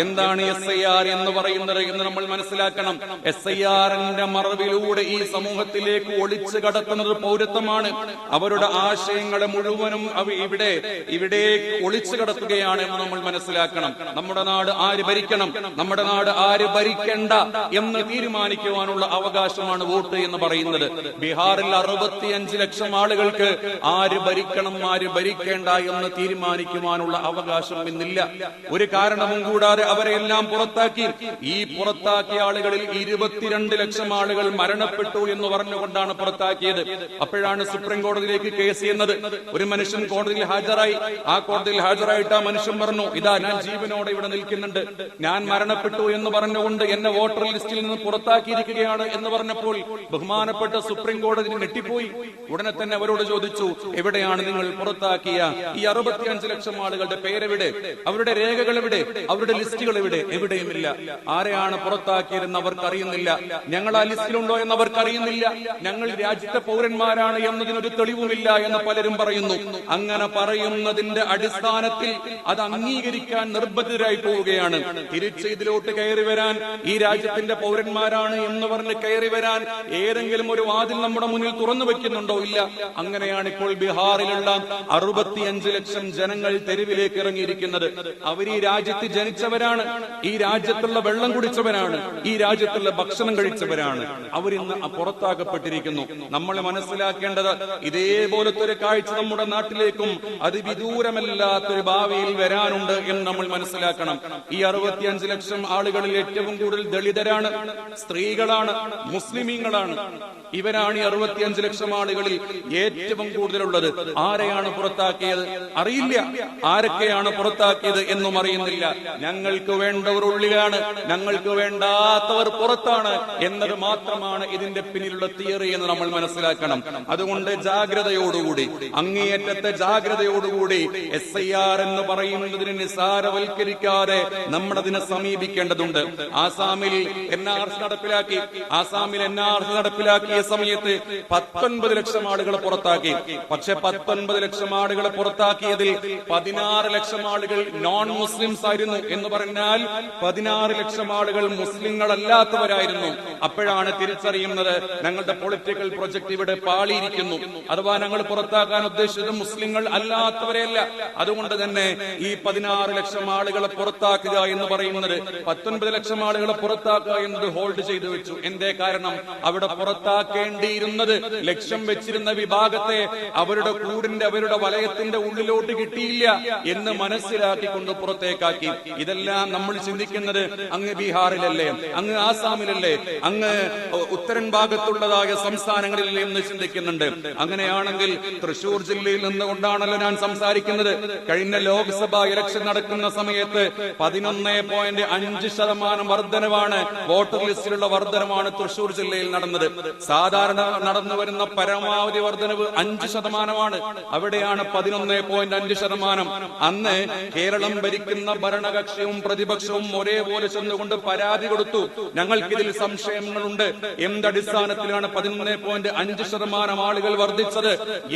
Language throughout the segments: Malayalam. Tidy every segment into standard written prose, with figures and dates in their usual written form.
എന്താണ് SIR എന്ന് പറയുന്നത് എന്ന് നമ്മൾ മനസ്സിലാക്കണം. SIR-ന്റെ മറവിലൂടെ ഈ സമൂഹത്തിലേക്ക് ഒളിച്ചു കടത്തുന്നത് പൗരത്വമാണ്. അവരുടെ ആശയങ്ങളെ മുഴുവനും ഇവിടെ ഒളിച്ചു കടത്തുകയാണ് എന്ന് നമ്മൾ മനസ്സിലാക്കണം. നമ്മുടെ നാട് ആര് ഭരിക്കണം, നമ്മുടെ നാട് ആര് ഭരിക്കേണ്ട എന്ന് തീരുമാനിക്കുവാനുള്ള അവകാശമാണ് വോട്ട് എന്ന് പറയുന്നത്. ബീഹാറിൽ 65 ലക്ഷം ആളുകൾക്ക് ആര് ഭരിക്കണം ആര് ഭരിക്കേണ്ട എന്ന് തീരുമാനിക്കുവാനുള്ള അവകാശം ഇന്നില്ല. ഒരു കാരണവും കൂടാതെ അവരെല്ലാം പുറത്താക്കി. ഈ പുറത്താക്കിയ ആളുകളിൽ 22 ലക്ഷം ആളുകൾ മരണപ്പെട്ടു എന്ന് പറഞ്ഞുകൊണ്ടാണ് പുറത്താക്കിയത്. അപ്പോഴാണ് സുപ്രീം കോടതിയിലേക്ക് കേസ് ചെയ്യുന്നത്. ഒരു മനുഷ്യൻ കോടതിയിൽ ഹാജരായി. ആ കോടതിയിൽ ഹാജരായിട്ട് ആ മനുഷ്യൻ പറഞ്ഞു, ഇതാ ഞാൻ ജീവനോടെ ഇവിടെ നിൽക്കുന്നുണ്ട്, ഞാൻ മരണപ്പെട്ടു എന്ന് പറഞ്ഞുകൊണ്ട് എന്നെ വോട്ടർ ലിസ്റ്റിൽ നിന്ന് പുറത്താക്കിയിരിക്കുകയാണ് എന്ന് പറഞ്ഞപ്പോൾ ബഹുമാനപ്പെട്ട സുപ്രീം കോടതി ഞെട്ടിപ്പോയി. ഉടനെ തന്നെ അവരോട് ചോദിച്ചു, എവിടെയാണ് നിങ്ങൾ പുറത്താക്കിയ ഈ 65 ലക്ഷം ആളുകളുടെ പേരെവിടെ, അവരുടെ രേഖകൾ എവിടെ, അവരുടെ ലിസ്റ്റുകൾ എവിടെ? എവിടെയുമില്ല. ആരെയാണ് പുറത്താക്കിയതെന്ന് അവർക്ക് അറിയുന്നില്ല. ഞങ്ങൾ ആ ലിസ്റ്റിലുണ്ടോ എന്ന് അവർക്ക് അറിയുന്നില്ല. ഞങ്ങൾ രാജ്യത്തെ പൗരന്മാരാണ് എന്നതിനൊരു തെളിവുമില്ല എന്ന് പലരും പറയുന്നു. അങ്ങനെ പറയുന്നതിന്റെ അടിസ്ഥാനത്തിൽ അത് അംഗീകരിക്കാൻ നിർബന്ധിതരായി പോവുകയാണ്. തിരിച്ച് ഇതിലോട്ട് കയറി വരാൻ, ഈ രാജ്യത്തിന്റെ പൗരന്മാരാണ് എന്ന് പറഞ്ഞ് കയറി വരാൻ ഏതെങ്കിലും ഒരു വാതിൽ നമ്മുടെ മുന്നിൽ തുറന്നു വെക്കുന്നുണ്ടോ? ഇല്ല. അങ്ങനെയാണ് ഇപ്പോൾ ബീഹാറിലുള്ള 65 ലക്ഷം ജനങ്ങൾ തെരുവിലേക്ക് ഇറങ്ങിയിരിക്കുന്നത്. അവർ ഈ രാജ്യത്ത് ജനിച്ചവരാണ്, ഈ രാജ്യത്തുള്ള വെള്ളം കുടിച്ചവരാണ്, ഈ രാജ്യത്തുള്ള ഭക്ഷണം കഴിച്ചവരാണ്. അവരിന്ന് പുറത്താക്കപ്പെട്ടിരിക്കുന്നു. നമ്മൾ മനസ്സിലാക്കേണ്ടത് ഇതേപോലത്തെ ഒരു കാഴ്ച നമ്മുടെ നാട്ടിലേക്കും അതിവിദൂരമല്ലാത്തൊരു ഭാവിയിൽ വരാനുണ്ട് എന്ന് നമ്മൾ മനസ്സിലാക്കണം. ഈ 65 ലക്ഷം ആളുകളിൽ ഏറ്റവും കൂടുതൽ ദളിതരാണ്, സ്ത്രീകളാണ്, മുസ്ലിമീങ്ങളാണ്. ഇവരാണ് ഈ 65 ലക്ഷം ആളുകളിൽ ഏറ്റവും കൂടുതലുള്ളത്. ആരെയാണ് പുറത്താക്കിയത്? അറിയില്ല. ആരൊക്കെയാണ് പുറത്താക്കിയത് എന്നും അറിയുന്നില്ല. ഞങ്ങൾക്ക് വേണ്ടവർ ഉള്ളിലാണ്, ഞങ്ങൾക്ക് വേണ്ടാത്തവർ പുറത്താണ് എന്നത് മാത്രമാണ് ഇതിന്റെ പിന്നിലുള്ള തിയറി എന്ന് നമ്മൾ മനസ്സിലാക്കണം. അതുകൊണ്ട് ജാഗ്രതയോടുകൂടി, അങ്ങേയറ്റത്തെ ജാഗ്രതയോടുകൂടി SIR എന്ന് പറയുന്നതിനെ നിസാരവൽക്കരിക്കാതെ നമ്മൾ അതിനെ സമീപിക്കേണ്ടതുണ്ട്. ആസാമിൽ NRC നടപ്പിലാക്കിയ സമയത്ത് 19 ലക്ഷം ആളുകളെ പുറത്താക്കി. പക്ഷെ 19 ലക്ഷം ആളുകളെ പുറത്താക്കിയതിൽ 16 ലക്ഷം ആളുകൾ നോൺ മുസ്ലിംസ് ആയിരുന്നു. എന്ന് പറഞ്ഞാൽ 16 ലക്ഷം ആളുകൾ മുസ്ലിങ്ങളല്ലാത്തവരായിരുന്നു. അപ്പോഴാണ് തിരിച്ചറിയുന്നത് ഞങ്ങളുടെ പൊളിറ്റിക്കൽ പ്രൊജക്ട് ഇവിടെ പാളിയിരിക്കുന്നു. അഥവാ ഞങ്ങൾ പുറത്താക്കാൻ ഉദ്ദേശിച്ചത് മുസ്ലിങ്ങൾ അല്ലാത്തവരെയല്ല. അതുകൊണ്ട് തന്നെ ഈ 16 ലക്ഷം ആളുകളെ പുറത്താക്കുക എന്ന് പറയുന്നത് 19 ലക്ഷം ആളുകളെ പുറത്താക്കുക എന്നത് ഹോൾഡ് ചെയ്തു വെച്ചു. എന്തേ? കാരണം അവിടെ പുറത്താക്കേണ്ടിയിരുന്നത് ലക്ഷ്യം വെച്ചിരുന്ന വിഭാഗത്തെ അവരുടെ കൂടിന്റെ, അവരുടെ വലയത്തിന്റെ ഉള്ളിലോട്ട് കിട്ടിയില്ല എന്ന് മനസ്സിലാക്കിക്കൊണ്ട് പുറത്തേക്കാക്കി. ഇതെല്ലാം നമ്മൾ ചിന്തിക്കുന്നത് അങ്ങ് ബീഹാറിലല്ലേ, അങ്ങ് ആസാമിലല്ലേ, അങ്ങ് ഉത്തരൻ ഭാഗത്തുള്ളതായ സംസ്ഥാനങ്ങളിലല്ലേ എന്ന് ചിന്തിക്കുന്നുണ്ട്. അങ്ങനെയാണെങ്കിൽ തൃശൂർ ജില്ലയിൽ നിന്നുകൊണ്ടാണല്ലോ ഞാൻ സംസാരിക്കുന്നത്. കഴിഞ്ഞ ലോക്സഭാ ഇലക്ഷൻ നടക്കുന്ന സമയത്ത് 11.5% വർധനവാണ്, വോട്ടർ ലിസ്റ്റിലുള്ള വർധനമാണ് തൃശൂർ ജില്ലയിൽ നടന്നത്. സാധാരണ നടന്നു വരുന്ന പരമാവധി വർധനവ് 5%. അവിടെയാണ് 11.5%. അന്ന് കേരളം ഭരിക്കുന്ന ഭരണകക്ഷിയും പ്രതിപക്ഷവും ഒരേപോലെ ചെന്നുകൊണ്ട് പരാതി കൊടുത്തു. ഞങ്ങൾക്കിതിൽ സംശയങ്ങളുണ്ട്. എന്തടിസ്ഥാനത്തിലാണ് 11.5% ആളുകൾ വർദ്ധിച്ചത്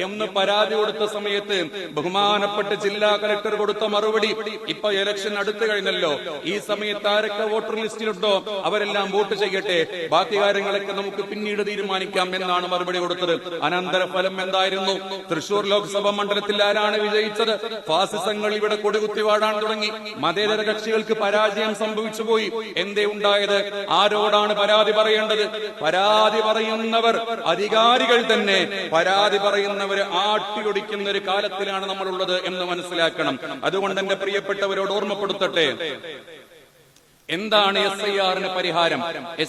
എന്ന് പരാതി കൊടുത്ത സമയത്ത് ബഹുമാനപ്പെട്ട ജില്ലാ കളക്ടർ കൊടുത്ത മറുപടി, ഇപ്പൊ ഇലക്ഷൻ അടുത്തു കഴിഞ്ഞല്ലോ, ഈ സമയത്ത് ആരൊക്കെ വോട്ടർ ലിസ്റ്റിലുണ്ടോ അവരെല്ലാം വോട്ട് ചെയ്യട്ടെ, ബാക്കി കാര്യങ്ങളൊക്കെ നമുക്ക് പിന്നീട് തീരുമാനിക്കാം എന്നാണ് മറുപടി കൊടുത്തത്. അനന്തരഫലം എന്തായിരുന്നു? തൃശൂർ ലോക്സഭാ മണ്ഡലത്തിൽ ആരാണ് വിജയിച്ചത്? ഫാസിസങ്ങൾ ഇവിടെ കൊടികുത്തിവാടാൻ തുടങ്ങി. മതേതര കക്ഷികൾക്ക് പരാജയം സംഭവിച്ചു പോയി. എന്തേ ഉണ്ടായത്? ആരോടാണ് പരാതി പറയേണ്ടത്? പരാതി പറയുന്നവർ അധികാരികൾ തന്നെ പരാതി പറയുന്നവര് ആട്ടിയൊടിക്കുന്ന ഒരു കാലത്തിലാണ് നമ്മളുള്ളത് എന്ന് മനസ്സിലാക്കണം. അതുകൊണ്ട് എന്റെ പ്രിയപ്പെട്ടവരോട് ഓർമ്മപ്പെടുത്തട്ടെ, എന്താണ് SIR-ന് പരിഹാരം?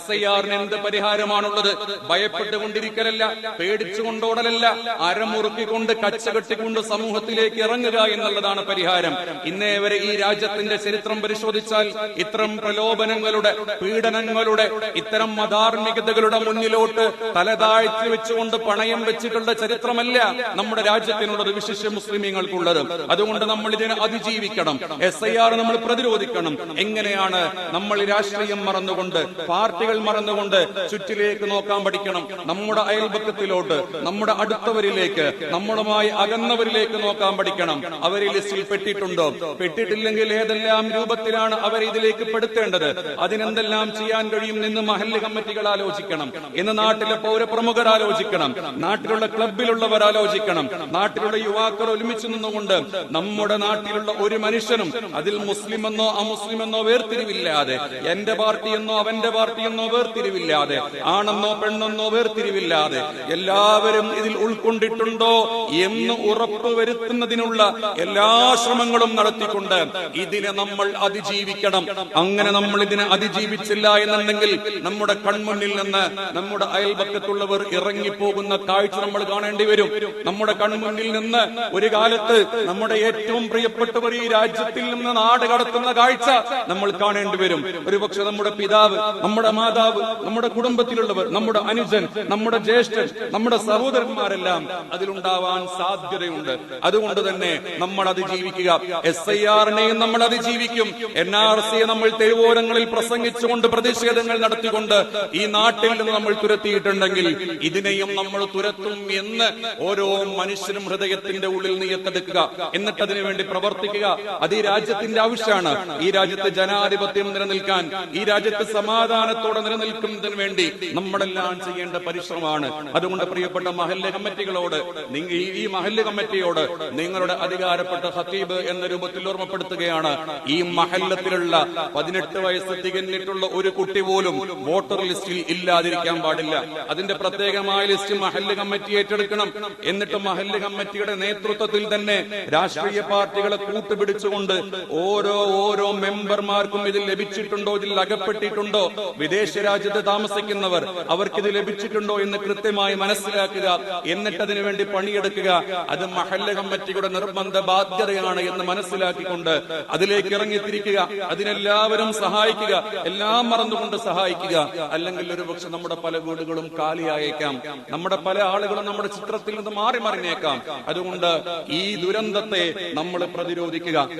SIR-ന് എന്ത് പരിഹാരമാണുള്ളത്? ഭയപ്പെട്ടുകൊണ്ടിരിക്കലല്ല, പേടിച്ചുകൊണ്ടോടലല്ല, അരമുറുക്കിക്കൊണ്ട് കച്ചകെട്ടിക്കൊണ്ട് സമൂഹത്തിലേക്ക് ഇറങ്ങുക എന്നുള്ളതാണ് പരിഹാരം. ഇന്നേ വരെ ഈ രാജ്യത്തിന്റെ ചരിത്രം പരിശോധിച്ചാൽ ഇത്തരം പ്രലോഭനങ്ങളുടെ, പീഡനങ്ങളുടെ, ഇത്തരം അധാർമികതകളുടെ മുന്നിലോട്ട് തലതാഴ്ത്തി വെച്ചുകൊണ്ട് പണയം വെച്ചിട്ടുള്ള ചരിത്രമല്ല നമ്മുടെ രാജ്യത്തിനുള്ളത്, വിശിഷ്യ മുസ്ലിമീങ്ങൾക്കുള്ളത്. അതുകൊണ്ട് നമ്മൾ ഇതിനെ അതിജീവിക്കണം. SIR നമ്മൾ പ്രതിരോധിക്കണം. എങ്ങനെയാണ്? നമ്മൾ രാഷ്ട്രീയം മറന്നുകൊണ്ട്, പാർട്ടികൾ മറന്നുകൊണ്ട് ചുറ്റിലേക്ക് നോക്കാൻ പഠിക്കണം. നമ്മുടെ അയൽപക്കത്തിലോട്ട്, നമ്മുടെ അടുത്തവരിലേക്ക്, നമ്മളുമായി അകന്നവരിലേക്ക് നോക്കാൻ പഠിക്കണം. അവർ ഈ ലിസ്റ്റിൽ പെട്ടിട്ടുണ്ടോ? പെട്ടിട്ടില്ലെങ്കിൽ ഏതെല്ലാം രൂപത്തിലാണ് അവർ ഇതിലേക്ക് പെടുത്തേണ്ടത്, അതിനെന്തെല്ലാം ചെയ്യാൻ കഴിയും എന്ന് മഹല്ല് കമ്മിറ്റികൾ ആലോചിക്കണം, എന്ന് നാട്ടിലെ പൗരപ്രമുഖർ ആലോചിക്കണം, നാട്ടിലുള്ള ക്ലബിലുള്ളവർ ആലോചിക്കണം, നാട്ടിലുള്ള യുവാക്കൾ ഒരുമിച്ച് നിന്നുകൊണ്ട് നമ്മുടെ നാട്ടിലുള്ള ഒരു മനുഷ്യനും അതിൽ മുസ്ലിമെന്നോ അമുസ്ലിമെന്നോ വേർതിരിവില്ലാതെ, എന്റെ പാർട്ടിയെന്നോ അവന്റെ പാർട്ടിയെന്നോ വേർതിരിവില്ലാതെ, ആണെന്നോ പെണ്ണെന്നോ വേർതിരിവില്ലാതെ എല്ലാവരും ഇതിൽ ഉൾക്കൊണ്ടിട്ടുണ്ടോ എന്ന് ഉറപ്പുവരുത്തുന്നതിനുള്ള എല്ലാ ശ്രമങ്ങളും നടത്തിക്കൊണ്ട് ഇതിനെ നമ്മൾ അതിജീവിക്കണം. അങ്ങനെ നമ്മൾ ഇതിനെ അതിജീവിച്ചില്ല എന്നുണ്ടെങ്കിൽ നമ്മുടെ കൺമുന്നിൽ നിന്ന് നമ്മുടെ അയൽപക്കത്തുള്ളവർ ഇറങ്ങിപ്പോകുന്ന കാഴ്ച നമ്മൾ കാണേണ്ടി വരും. നമ്മുടെ കൺമുന്നിൽ നിന്ന് ഒരു കാലത്ത് നമ്മുടെ ഏറ്റവും പ്രിയപ്പെട്ടവർ ഈ രാജ്യത്തിൽ നിന്ന് നാട് കടത്തുന്ന കാഴ്ച നമ്മൾ കാണേണ്ടി വരും. ഒരുപക്ഷെ നമ്മുടെ പിതാവ്, നമ്മുടെ മാതാവ്, നമ്മുടെ കുടുംബത്തിലുള്ളവർ, നമ്മുടെ അനുജൻ, നമ്മുടെ ജ്യേഷ്ഠൻ, നമ്മുടെ സഹോദരന്മാരെല്ലാം അതിലുണ്ടാവാൻ സാധ്യതയുണ്ട്. അതുകൊണ്ട് തന്നെ നമ്മൾ അതിജീവിക്കുക. SIR-നെയും നമ്മൾ അതിജീവിക്കും. NRC-യെ നമ്മൾ തെരുവോരങ്ങളിൽ പ്രസംഗിച്ചുകൊണ്ട് പ്രതിഷേധങ്ങൾ നടത്തിക്കൊണ്ട് ഈ നാട്ടിൽ നിന്ന് നമ്മൾ തുരത്തിയിട്ടുണ്ടെങ്കിൽ ഇതിനെയും നമ്മൾ തുരത്തും എന്ന് ഓരോ മനുഷ്യനും ഹൃദയത്തിന്റെ ഉള്ളിൽ നിയത്തെടുക്കുക. എന്നിട്ട് അതിനു വേണ്ടി പ്രവർത്തിക്കുക. അത് ഈ രാജ്യത്തിന്റെ ആവശ്യമാണ്. ഈ രാജ്യത്ത് ജനാധിപത്യം നിലനിൽക്കാൻ, ഈ രാജ്യത്ത് സമാധാനത്തോടെ നിലനിൽക്കുന്നതിന് വേണ്ടി നമ്മളെല്ലാം ചെയ്യേണ്ട പരിശ്രമമാണ്. അതുകൊണ്ട് പ്രിയപ്പെട്ട മഹല്ല് കമ്മിറ്റികളോട്, ഈ മഹല്ല് കമ്മിറ്റിയോട് നിങ്ങളുടെ അധികാരപ്പെട്ട ഖത്തീബ് എന്ന രൂപത്തിൽ ഓർമ്മപ്പെടുത്തുകയാണ്, ഈ മഹല്ലത്തിലുള്ള 18 വയസ്സ് തികഞ്ഞിട്ടുള്ള ഒരു കുട്ടി പോലും വോട്ടർ ലിസ്റ്റിൽ ഇല്ലാതിരിക്കാൻ പാടില്ല. അതിന്റെ പ്രത്യേകമായ ലിസ്റ്റ് മഹല്ല് കമ്മിറ്റി ഏറ്റെടുക്കണം. എന്നിട്ട് മഹല്ല് കമ്മിറ്റിയുടെ നേതൃത്വത്തിൽ തന്നെ രാഷ്ട്രീയ പാർട്ടികളെ കൂട്ടുപിടിച്ചുകൊണ്ട് ഓരോ മെമ്പർമാർക്കും ഇത് ലഭിച്ചിട്ടുണ്ടോ, ഇതിൽ അകപ്പെട്ടിട്ടുണ്ടോ, വിദേശ രാജ്യത്ത് താമസിക്കുന്നവർ അവർക്കിത് ലഭിച്ചിട്ടുണ്ടോ എന്ന് കൃത്യമായി മനസ്സിലാക്കുക. എന്നിട്ട് അതിനു വേണ്ടി പണിയെടുക്കുക. അത് മഹല്ല് കമ്മിറ്റിയുടെ നിർബന്ധ ബാധ്യതയാണ് എന്ന് മനസ്സിലാക്കിക്കൊണ്ട് അതിലേക്ക് ഇറങ്ങിത്തിരിക്കുക. അതിനെല്ലാവരും സഹായിക്കുക. എല്ലാം മറന്നുകൊണ്ട് സഹായിക്കുക. അല്ലെങ്കിൽ ഒരുപക്ഷെ നമ്മുടെ പല വീടുകളും കാലിയായേക്കാം. നമ്മുടെ പല ആളുകളും നമ്മുടെ ചിത്രത്തിൽ നിന്ന് മാറി മറിഞ്ഞേക്കാം. അതുകൊണ്ട് ഈ ദുരന്തത്തെ നമ്മൾ പ്രതിരോധിക്കുക.